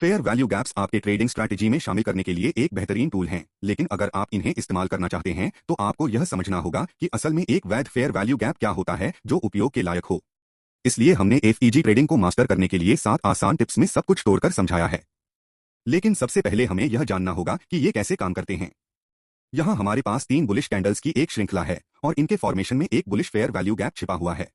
Fair value gaps आपके trading strategy में शामिल करने के लिए एक बेहतरीन टूल हैं, लेकिन अगर आप इन्हें इस्तेमाल करना चाहते हैं तो आपको यह समझना होगा कि असल में एक वैध फेयर वैल्यू गैप क्या होता है जो उपयोग के लायक हो। इसलिए हमने एफईजी ट्रेडिंग को मास्टर करने के लिए 7 आसान टिप्स में सब कुछ तोड़कर समझाया है। लेकिन सबसे पहले हमें यह जानना होगा कि ये कैसे काम करते हैं। यहाँ हमारे पास 3 बुलिश कैंडल्स की एक श्रृंखला है और इनके फॉर्मेशन में एक बुलिश फेयर वैल्यू गैप छिपा हुआ है।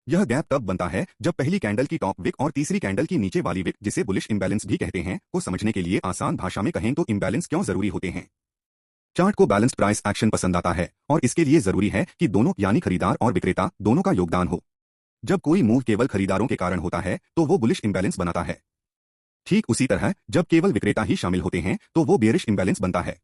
यह गैप तब बनता है जब पहली कैंडल की टॉप विक और तीसरी कैंडल की नीचे वाली विक, जिसे बुलिश इम्बैलेंस भी कहते हैं, को समझने के लिए आसान भाषा में कहें तो इम्बैलेंस क्यों जरूरी होते हैं। चार्ट को बैलेंस्ड प्राइस एक्शन पसंद आता है और इसके लिए जरूरी है कि दोनों यानी खरीदार और विक्रेता दोनों का योगदान हो। जब कोई मूव केवल खरीदारों के कारण होता है तो वो बुलिश इम्बैलेंस बनाता है। ठीक उसी तरह जब केवल विक्रेता ही शामिल होते हैं तो वो बेयरिश इम्बैलेंस बनता है।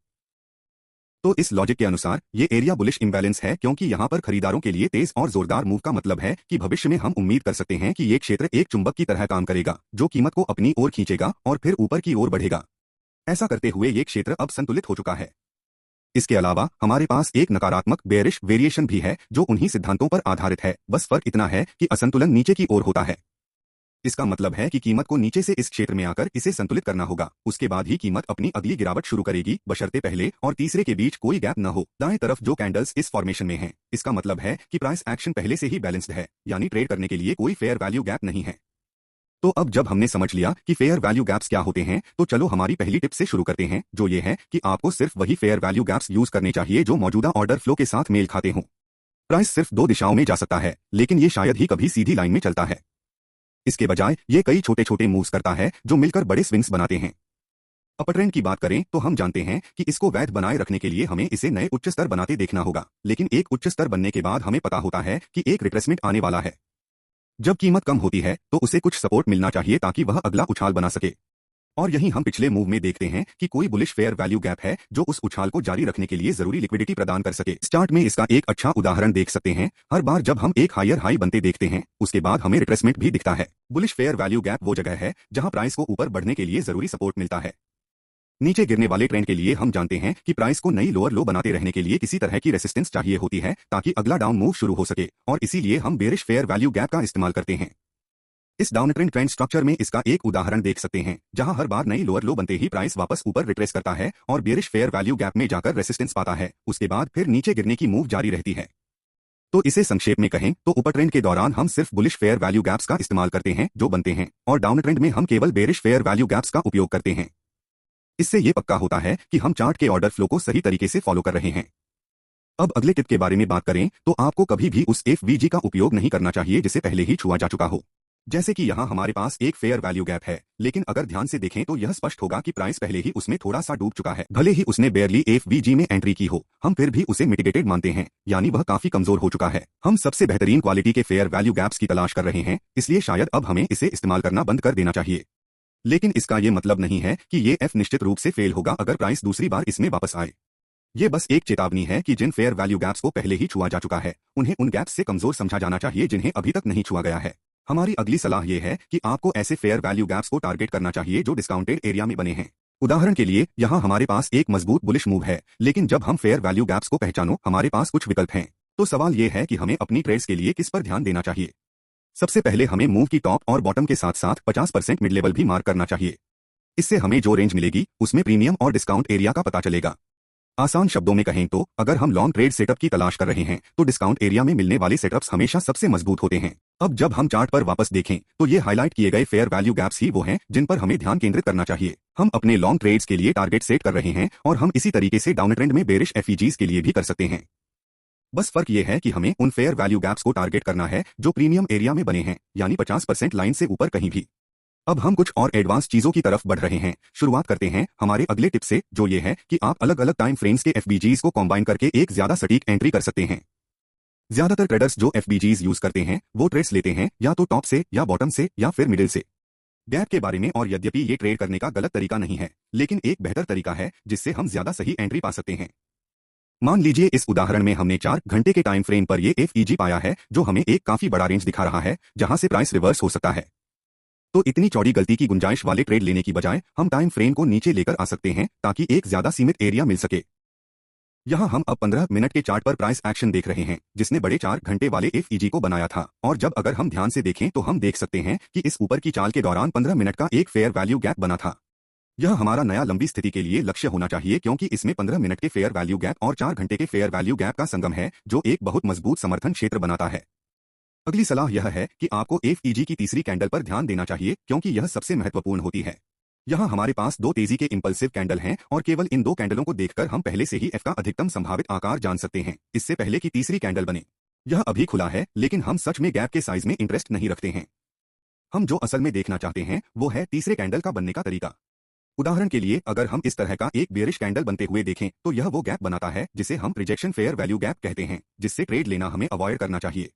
तो इस लॉजिक के अनुसार ये एरिया बुलिश इम्बैलेंस है, क्योंकि यहाँ पर खरीदारों के लिए तेज और जोरदार मूव का मतलब है कि भविष्य में हम उम्मीद कर सकते हैं कि ये क्षेत्र एक चुंबक की तरह काम करेगा जो कीमत को अपनी ओर खींचेगा और फिर ऊपर की ओर बढ़ेगा। ऐसा करते हुए ये क्षेत्र अब संतुलित हो चुका है। इसके अलावा हमारे पास एक नकारात्मक बेयरिश वेरिएशन भी है जो उन्हीं सिद्धांतों पर आधारित है, बस फर्क इतना है कि असंतुलन नीचे की ओर होता है। इसका मतलब है कि कीमत को नीचे से इस क्षेत्र में आकर इसे संतुलित करना होगा, उसके बाद ही कीमत अपनी अगली गिरावट शुरू करेगी, बशर्ते पहले और तीसरे के बीच कोई गैप न हो। दाएं तरफ जो कैंडल्स इस फॉर्मेशन में हैं, इसका मतलब है कि प्राइस एक्शन पहले से ही बैलेंस्ड है, यानी ट्रेड करने के लिए कोई फेयर वैल्यू गैप नहीं है। तो अब जब हमने समझ लिया कि फेयर वैल्यू गैप्स क्या होते हैं, तो चलो हमारी पहली टिप से शुरू करते हैं, जो ये है कि आपको सिर्फ वही फेयर वैल्यू गैप्स यूज करने चाहिए जो मौजूदा ऑर्डर फ्लो के साथ मेल खाते हों। प्राइस सिर्फ 2 दिशाओं में जा सकता है, लेकिन ये शायद ही कभी सीधी लाइन में चलता है। इसके बजाय ये कई छोटे छोटे मूव्स करता है जो मिलकर बड़े स्विंग्स बनाते हैं। अपर ट्रेंड की बात करें तो हम जानते हैं कि इसको वैध बनाए रखने के लिए हमें इसे नए उच्च स्तर बनाते देखना होगा, लेकिन एक उच्च स्तर बनने के बाद हमें पता होता है कि एक रिट्रेसमेंट आने वाला है। जब कीमत कम होती है तो उसे कुछ सपोर्ट मिलना चाहिए ताकि वह अगला उछाल बना सके। और यही हम पिछले मूव में देखते हैं कि कोई बुलिश फेयर वैल्यू गैप है जो उस उछाल को जारी रखने के लिए जरूरी लिक्विडिटी प्रदान कर सके। इस चार्ट में इसका एक अच्छा उदाहरण देख सकते हैं। हर बार जब हम एक हायर हाई बनते देखते हैं उसके बाद हमें रिट्रेसमेंट भी दिखता है। बुलिश फेयर वैल्यू गैप वो जगह है जहां प्राइस को ऊपर बढ़ने के लिए जरूरी सपोर्ट मिलता है। नीचे गिरने वाले ट्रेंड के लिए हम जानते हैं कि प्राइस को नई लोअर लो बनाते रहने के लिए किसी तरह की रेसिस्टेंस चाहिए होती है ताकि अगला डाउन मूव शुरू हो सके, और इसीलिए हम बेरिश फेयर वैल्यू गैप का इस्तेमाल करते हैं। इस डाउन ट्रेंड स्ट्रक्चर में इसका एक उदाहरण देख सकते हैं, जहां हर बार नई लोअर लो बनते ही प्राइस वापस ऊपर रिट्रेस करता है और बेरिश फेयर वैल्यू गैप में जाकर रेसिस्टेंस पाता है, उसके बाद फिर नीचे गिरने की मूव जारी रहती है। तो इसे संक्षेप में कहें तो ऊपर ट्रेंड के दौरान हम सिर्फ बुलिश फेयर वैल्यू गैप्स का इस्तेमाल करते हैं जो बनते हैं, और डाउन ट्रेंड में हम केवल बेरिश फेयर वैल्यू गैप्स का उपयोग करते हैं। इससे ये पक्का होता है कि हम चार्ट के ऑर्डर फ्लो को सही तरीके से फॉलो कर रहे हैं। अब अगले टिप के बारे में बात करें तो आपको कभी भी उस एफवीजी का उपयोग नहीं करना चाहिए जिसे पहले ही छुआ जा चुका हो। जैसे कि यहाँ हमारे पास एक फेयर वैल्यू गैप है, लेकिन अगर ध्यान से देखें तो यह स्पष्ट होगा कि प्राइस पहले ही उसमें थोड़ा सा डूब चुका है। भले ही उसने बेयरली एफवीजी में एंट्री की हो, हम फिर भी उसे मिटिगेटेड मानते हैं, यानी वह काफी कमजोर हो चुका है। हम सबसे बेहतरीन क्वालिटी के फेयर वैल्यू गैप्स की तलाश कर रहे हैं, इसलिए शायद अब हमें इसे इस्तेमाल करना बंद कर देना चाहिए। लेकिन इसका ये मतलब नहीं है कि ये एफ निश्चित रूप से फेल होगा अगर प्राइस दूसरी बार इसमें वापस आए। ये बस एक चेतावनी है कि जिन फेयर वैल्यू गैप्स को पहले ही छुआ जा चुका है उन्हें उन गैप्स से कमजोर समझा जाना चाहिए जिन्हें अभी तक नहीं छुआ गया है। हमारी अगली सलाह यह है कि आपको ऐसे फेयर वैल्यू गैप्स को टारगेट करना चाहिए जो डिस्काउंटेड एरिया में बने हैं। उदाहरण के लिए यहाँ हमारे पास एक मजबूत बुलिश मूव है, लेकिन जब हम फेयर वैल्यू गैप्स को पहचानो हमारे पास कुछ विकल्प हैं। तो सवाल यह है कि हमें अपनी ट्रेड्स के लिए किस पर ध्यान देना चाहिए। सबसे पहले हमें मूव की टॉप और बॉटम के साथ साथ 50% मिड लेवल भी मार्क करना चाहिए। इससे हमें जो रेंज मिलेगी उसमें प्रीमियम और डिस्काउंट एरिया का पता चलेगा। आसान शब्दों में कहें तो अगर हम लॉन्ग ट्रेड सेटअप की तलाश कर रहे हैं तो डिस्काउंट एरिया में मिलने वाले सेटअप्स हमेशा सबसे मजबूत होते हैं। अब जब हम चार्ट पर वापस देखें तो ये हाईलाइट किए गए फेयर वैल्यू गैप्स ही वो हैं जिन पर हमें ध्यान केंद्रित करना चाहिए। हम अपने लॉन्ग ट्रेड्स के लिए टारगेट सेट कर रहे हैं और हम इसी तरीके से डाउन ट्रेंड में बेरिश एफईजीज के लिए भी कर सकते हैं। बस फर्क ये है कि हमें उन फेयर वैल्यू गैप्स को टारगेट करना है जो प्रीमियम एरिया में बने हैं, यानी 50% लाइन से ऊपर कहीं भी। अब हम कुछ और एडवांस चीजों की तरफ बढ़ रहे हैं। शुरुआत करते हैं हमारे अगले टिप से, जो ये है कि आप अलग अलग टाइम फ्रेम्स के एफबीजीज को कॉम्बाइन करके एक ज्यादा सटीक एंट्री कर सकते हैं। ज्यादातर ट्रेडर्स जो एफबीजीज यूज करते हैं वो ट्रेड्स लेते हैं या तो टॉप से या बॉटम से या फिर मिडिल से। गैप के बारे में और यद्यपि ये ट्रेड करने का गलत तरीका नहीं है, लेकिन एक बेहतर तरीका है जिससे हम ज्यादा सही एंट्री पा सकते हैं। मान लीजिए इस उदाहरण में हमने 4 घंटे के टाइम फ्रेम पर ये एफईजी पाया है जो हमें एक काफी बड़ा रेंज दिखा रहा है जहां से प्राइस रिवर्स हो सकता है। तो इतनी चौड़ी गलती की गुंजाइश वाले ट्रेड लेने की बजाय हम टाइम फ्रेम को नीचे लेकर आ सकते हैं ताकि एक ज्यादा सीमित एरिया मिल सके। यहाँ हम अब 15 मिनट के चार्ट पर प्राइस एक्शन देख रहे हैं जिसने बड़े 4 घंटे वाले एफईजी को बनाया था, और जब अगर हम ध्यान से देखें तो हम देख सकते हैं कि इस ऊपर की चाल के दौरान 15 मिनट का एक फेयर वैल्यू गैप बना था। यह हमारा नया लंबी स्थिति के लिए लक्ष्य होना चाहिए, क्योंकि इसमें 15 मिनट के फेयर वैल्यू गैप और 4 घंटे के फेयर वैल्यू गैप का संगम है जो एक बहुत मजबूत समर्थन क्षेत्र बनाता है। अगली सलाह यह है कि आपको एफईजी की तीसरी कैंडल पर ध्यान देना चाहिए, क्योंकि यह सबसे महत्वपूर्ण होती है। यहाँ हमारे पास दो तेजी के इंपल्सिव कैंडल हैं और केवल इन दो कैंडलों को देखकर हम पहले से ही एफ का अधिकतम संभावित आकार जान सकते हैं, इससे पहले कि तीसरी कैंडल बने। यह अभी खुला है, लेकिन हम सच में गैप के साइज में इंटरेस्ट नहीं रखते हैं। हम जो असल में देखना चाहते हैं वो है तीसरे कैंडल का बनने का तरीका। उदाहरण के लिए अगर हम इस तरह का एक बेयरिश कैंडल बनते हुए देखें तो यह वो गैप बनाता है जिसे हम रिजेक्शन फेयर वैल्यू गैप कहते हैं, जिससे ट्रेड लेना हमें अवॉइड करना चाहिए।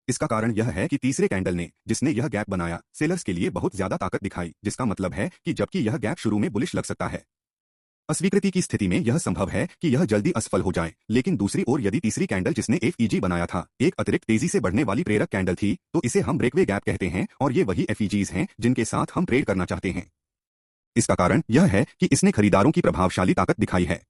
इसका कारण यह है कि तीसरे कैंडल ने, जिसने यह गैप बनाया, सेलर्स के लिए बहुत ज्यादा ताकत दिखाई, जिसका मतलब है कि जबकि यह गैप शुरू में बुलिश लग सकता है, अस्वीकृति की स्थिति में यह संभव है कि यह जल्दी असफल हो जाए। लेकिन दूसरी ओर यदि तीसरी कैंडल जिसने एफईजी बनाया था एक अतिरिक्त तेजी से बढ़ने वाली प्रेरक कैंडल थी, तो इसे हम ब्रेकवे गैप कहते हैं, और ये वही एफईजीज हैं जिनके साथ हम ट्रेड करना चाहते हैं। इसका कारण यह है कि इसने खरीदारों की प्रभावशाली ताकत दिखाई है।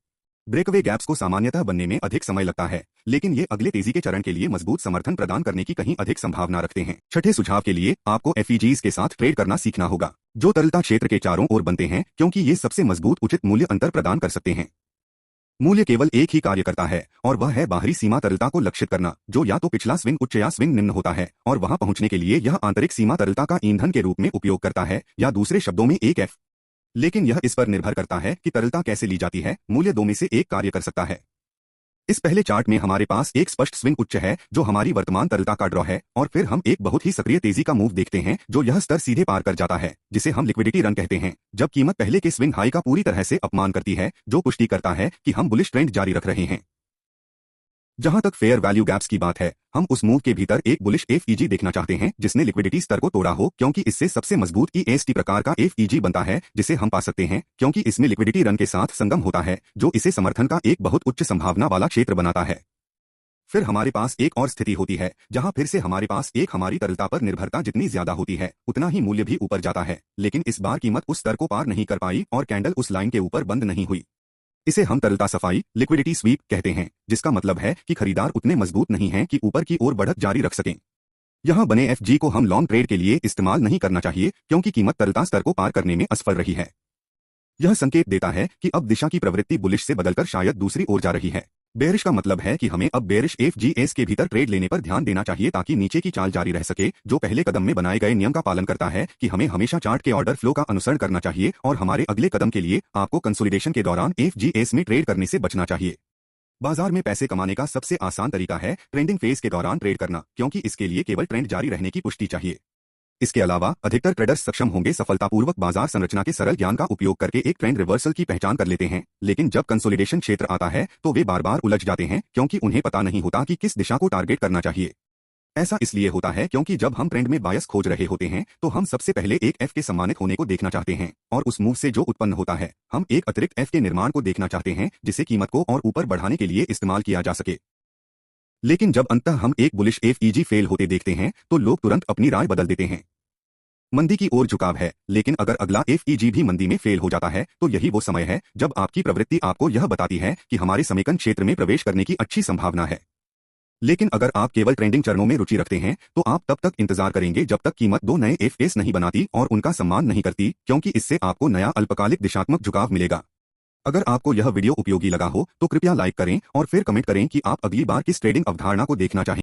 ब्रेकअवे गैप्स को सामान्यतः बनने में अधिक समय लगता है, लेकिन ये अगले तेजी के चरण के लिए मजबूत समर्थन प्रदान करने की कहीं अधिक संभावना रखते हैं। छठे सुझाव के लिए आपको एफईजीज के साथ ट्रेड करना सीखना होगा, जो तरलता क्षेत्र के चारों ओर बनते हैं, क्योंकि ये सबसे मजबूत उचित मूल्य अंतर प्रदान कर सकते हैं। मूल्य केवल एक ही कार्य करता है, और वह है बाहरी सीमा तरलता को लक्षित करना, जो या तो पिछला स्विंग उच्च या स्विंग निम्न होता है, और वहां पहुंचने के लिए यह आंतरिक सीमा तरलता का ईंधन के रूप में उपयोग करता है, या दूसरे शब्दों में एक एफ। लेकिन यह इस पर निर्भर करता है कि तरलता कैसे ली जाती है। मूल्य दो में से एक कार्य कर सकता है। इस पहले चार्ट में हमारे पास एक स्पष्ट स्विंग उच्च है जो हमारी वर्तमान तरलता का ड्रॉ है, और फिर हम एक बहुत ही सक्रिय तेजी का मूव देखते हैं जो यह स्तर सीधे पार कर जाता है, जिसे हम लिक्विडिटी रन कहते हैं, जब कीमत पहले के स्विंग हाई का पूरी तरह से अपमान करती है, जो पुष्टि करता है कि हम बुलिश ट्रेंड जारी रख रहे हैं। जहां तक फेयर वैल्यू गैप्स की बात है, हम उस मूव के भीतर एक बुलिश एफईजी देखना चाहते हैं जिसने लिक्विडिटी स्तर को तोड़ा हो, क्योंकि इससे सबसे मजबूत ईएसटी प्रकार का एफईजी बनता है जिसे हम पा सकते हैं, क्योंकि इसमें लिक्विडिटी रन के साथ संगम होता है जो इसे समर्थन का एक बहुत उच्च संभावना वाला क्षेत्र बनाता है। फिर हमारे पास एक और स्थिति होती है जहां फिर से हमारे पास एक हमारी तरलता पर निर्भरता जितनी ज्यादा होती है उतना ही मूल्य भी ऊपर जाता है, लेकिन इस बार कीमत उस स्तर को पार नहीं कर पाई और कैंडल उस लाइन के ऊपर बंद नहीं हुई। इसे हम तरलता सफाई लिक्विडिटी स्वीप कहते हैं, जिसका मतलब है कि खरीदार उतने मजबूत नहीं हैं कि ऊपर की ओर बढ़त जारी रख सकें। यहां बने एफजी को हम लॉन्ग ट्रेड के लिए इस्तेमाल नहीं करना चाहिए, क्योंकि कीमत तरलता स्तर को पार करने में असफल रही है। यह संकेत देता है कि अब दिशा की प्रवृत्ति बुलिश से बदलकर शायद दूसरी ओर जा रही है। बेरिश का मतलब है कि हमें अब बेरिश एफजीएस के भीतर ट्रेड लेने पर ध्यान देना चाहिए ताकि नीचे की चाल जारी रह सके, जो पहले कदम में बनाए गए नियम का पालन करता है कि हमें हमेशा चार्ट के ऑर्डर फ्लो का अनुसरण करना चाहिए, और हमारे अगले कदम के लिए आपको कंसोलिडेशन के दौरान एफजीएस में ट्रेड करने से बचना चाहिए। बाजार में पैसे कमाने का सबसे आसान तरीका है ट्रेंडिंग फेज के दौरान ट्रेड करना, क्योंकि इसके लिए केवल ट्रेंड जारी रहने की पुष्टि चाहिए। इसके अलावा अधिकतर ट्रेडर्स सक्षम होंगे सफलतापूर्वक बाजार संरचना के सरल ज्ञान का उपयोग करके एक ट्रेंड रिवर्सल की पहचान कर लेते हैं, लेकिन जब कंसोलिडेशन क्षेत्र आता है तो वे बार बार उलझ जाते हैं, क्योंकि उन्हें पता नहीं होता कि किस दिशा को टारगेट करना चाहिए। ऐसा इसलिए होता है क्योंकि जब हम ट्रेंड में बायस खोज रहे होते हैं तो हम सबसे पहले एक एफ के सम्मानित होने को देखना चाहते हैं, और उस मूव से जो उत्पन्न होता है हम एक अतिरिक्त एफ के निर्माण को देखना चाहते हैं जिसे कीमत को और ऊपर बढ़ाने के लिए इस्तेमाल किया जा सके। लेकिन जब अंततः हम एक बुलिश एफईजी फेल होते देखते हैं तो लोग तुरंत अपनी राय बदल देते हैं। मंदी की ओर झुकाव है, लेकिन अगर अगला एफईजी भी मंदी में फेल हो जाता है तो यही वो समय है जब आपकी प्रवृत्ति आपको यह बताती है कि हमारे समेकन क्षेत्र में प्रवेश करने की अच्छी संभावना है। लेकिन अगर आप केवल ट्रेंडिंग चरणों में रुचि रखते हैं तो आप तब तक इंतजार करेंगे जब तक कीमत दो नए एफएस नहीं बनाती और उनका सम्मान नहीं करती, क्योंकि इससे आपको नया अल्पकालिक दिशात्मक झुकाव मिलेगा। अगर आपको यह वीडियो उपयोगी लगा हो तो कृपया लाइक करें और फिर कमेंट करें कि आप अगली बार किस ट्रेडिंग अवधारणा को देखना चाहेंगे।